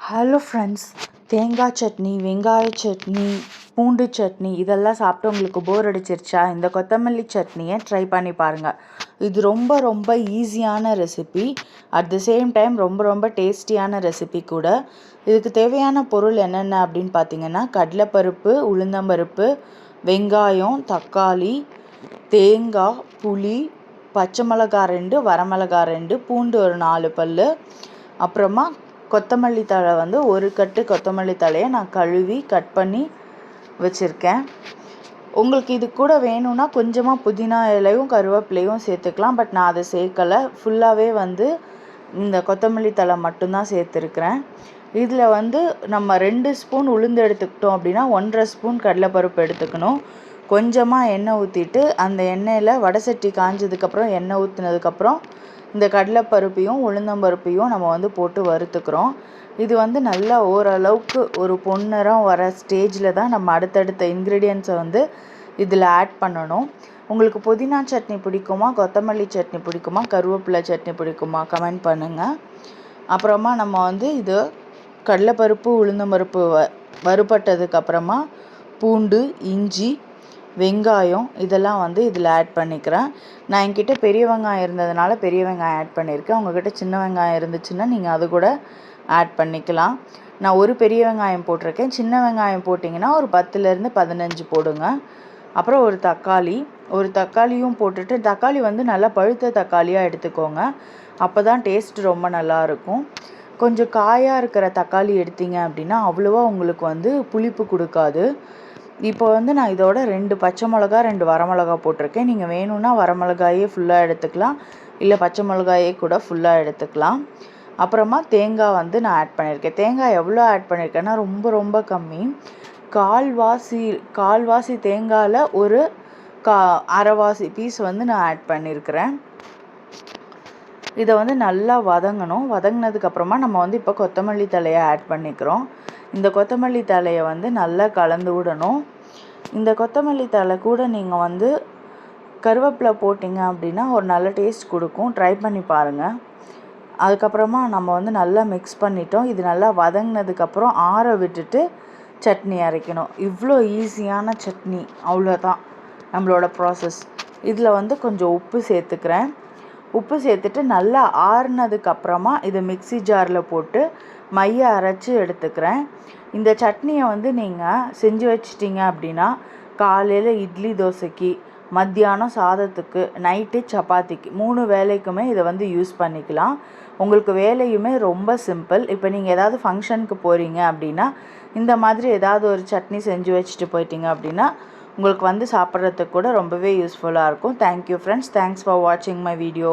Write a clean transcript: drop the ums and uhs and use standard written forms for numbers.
Hello friends, தேங்காய் சட்னி, வெங்காய சட்னி, பூண்டு சட்னி இதெல்லாம் சாப்பிட்டு உங்களுக்கு போர் அடிச்சிருச்சா? இந்த கொத்தமல்லி சட்னியை ட்ரை பண்ணி பாருங்கள். இது ரொம்ப ரொம்ப ஈஸியான recipe, at the same time ரொம்ப ரொம்ப டேஸ்டியான ரெசிபி கூட. இதுக்கு தேவையான பொருள் என்னென்ன அப்படின்னு பார்த்தீங்கன்னா, கடலைப்பருப்பு, உளுந்தம்பருப்பு, வெங்காயம், தக்காளி, தேங்காய், புளி, பச்சை மிளகா 2, வரமிளகா 2, பூண்டு ஒரு 4 பல், அப்புறமா கொத்தமல்லி தழை ஒரு கட்டு கொத்தமல்லி தழையை நான் கழுவி கட் பண்ணி வச்சுருக்கேன். உங்களுக்கு இது கூட வேணும்னா கொஞ்சமாக புதினா இலையும் கருவேப்பிலையும் சேர்த்துக்கலாம். பட் நான் அதை சேர்க்கலை. ஃபுல்லாகவே இந்த கொத்தமல்லி தழை மட்டும்தான் சேர்த்துருக்குறேன். இதில் நம்ம 2 ஸ்பூன் உளுந்து எடுத்துக்கிட்டோம் அப்படின்னா 1.5 ஸ்பூன் கடலைப்பருப்பு எடுத்துக்கணும். கொஞ்சமாக எண்ணெய் ஊற்றிட்டு அந்த எண்ணெயில் வடை சட்டி காஞ்சதுக்கப்புறம் எண்ணெய் ஊற்றினதுக்கப்புறம் இந்த கடலைப்பருப்பையும் உளுந்தம்பருப்பையும் நம்ம போட்டு வறுத்துக்கிறோம். இது நல்லா ஓரளவுக்கு ஒரு பொன்னிறம் வர ஸ்டேஜில் தான் நம்ம அடுத்தடுத்த இன்க்ரீடியன்ட்ஸை இதில் ஆட் பண்ணணும். உங்களுக்கு புதினா சட்னி பிடிக்குமா, கொத்தமல்லி சட்னி பிடிக்குமா, கருவேப்பிலை சட்னி பிடிக்குமா கமெண்ட் பண்ணுங்கள். அப்புறமா நம்ம இது கடலைப்பருப்பு உளுந்தம்பருப்பு வறுபட்டதுக்கப்புறமா பூண்டு, இஞ்சி, வெங்காயம் இதெல்லாம் இதில் ஆட் பண்ணிக்கிறேன். நான் என்கிட்ட பெரிய வெங்காயம் இருந்ததுனால பெரிய வெங்காயம் ஆட் பண்ணியிருக்கேன். உங்கள்கிட்ட சின்ன வெங்காயம் இருந்துச்சுன்னா நீங்கள் அது கூட ஆட் பண்ணிக்கலாம். நான் ஒரு பெரிய வெங்காயம் போட்டிருக்கேன். சின்ன வெங்காயம் போட்டிங்கன்னா ஒரு 10லேருந்து 15 போடுங்க. அப்புறம் ஒரு தக்காளியும் போட்டுட்டு, தக்காளி நல்லா பழுத்த தக்காளியாக எடுத்துக்கோங்க. அப்போ தான் டேஸ்ட் ரொம்ப நல்லாயிருக்கும். கொஞ்சம் காயாக இருக்கிற தக்காளி எடுத்தீங்க அப்படின்னா அவ்வளோவா உங்களுக்கு புளிப்பு கொடுக்காது. இப்போ நான் இதோட 2 பச்சை மிளகா 2 வரமிளகா போட்டிருக்கேன். நீங்கள் வேணும்னா வரமிளகாயே ஃபுல்லாக எடுத்துக்கலாம், இல்லை பச்சை மிளகாயே கூட ஃபுல்லாக எடுத்துக்கலாம். அப்புறமா தேங்காய் நான் ஆட் பண்ணியிருக்கேன். தேங்காய் எவ்வளோ ஆட் பண்ணியிருக்கேன்னா ரொம்ப ரொம்ப கம்மி. கால்வாசி தேங்காயில் ஒரு அரைவாசி பீஸ் நான் ஆட் பண்ணியிருக்கிறேன். இதை நல்லா வதங்கணும். வதங்கினதுக்கப்புறமா நம்ம இப்போ கொத்தமல்லி தழையை ஆட் பண்ணிக்கிறோம். இந்த கொத்தமல்லி தழையை நல்லா கலந்து விடணும். இந்த கொத்தமல்லி தழை கூட நீங்கள் கருவேப்பிலை போட்டிங்க அப்படின்னா ஒரு நல்ல டேஸ்ட் கொடுக்கும். ட்ரை பண்ணி பாருங்கள். அதுக்கப்புறமா நம்ம நல்லா மிக்ஸ் பண்ணிட்டோம். இது நல்லா வதங்கினதுக்கப்புறம் ஆற விட்டுட்டு சட்னி அரைக்கணும். இவ்வளோ ஈஸியான சட்னி, அவ்வளோதான் நம்மளோட ப்ராசஸ். இதில் கொஞ்சம் உப்பு சேர்த்துக்கிறேன். உப்பு சேர்த்துட்டு நல்லா ஆறுனதுக்கப்புறமா இதை மிக்ஸி ஜாரில் போட்டு மைய அரைச்சி எடுத்துக்கிறேன். இந்த சட்னியை நீங்கள் செஞ்சு வச்சிட்டிங்க அப்படின்னா காலையில் இட்லி தோசைக்கு, மத்தியானம் சாதத்துக்கு, நைட்டு சப்பாத்திக்கு 3 வேளைக்குமே இதை யூஸ் பண்ணிக்கலாம். உங்களுக்கு வேலையுமே ரொம்ப சிம்பிள். இப்போ நீங்கள் ஏதாவது ஃபங்க்ஷனுக்கு போகிறீங்க அப்படின்னா இந்த மாதிரி ஏதாவது ஒரு சட்னி செஞ்சு வச்சுட்டு போயிட்டீங்க அப்படின்னா உங்களுக்கு சாப்பிட்றதுக்கு கூட ரொம்பவே யூஸ்ஃபுல்லாக இருக்கும். Thank you friends. தேங்க்ஸ் ஃபார் வாட்சிங் மை வீடியோ.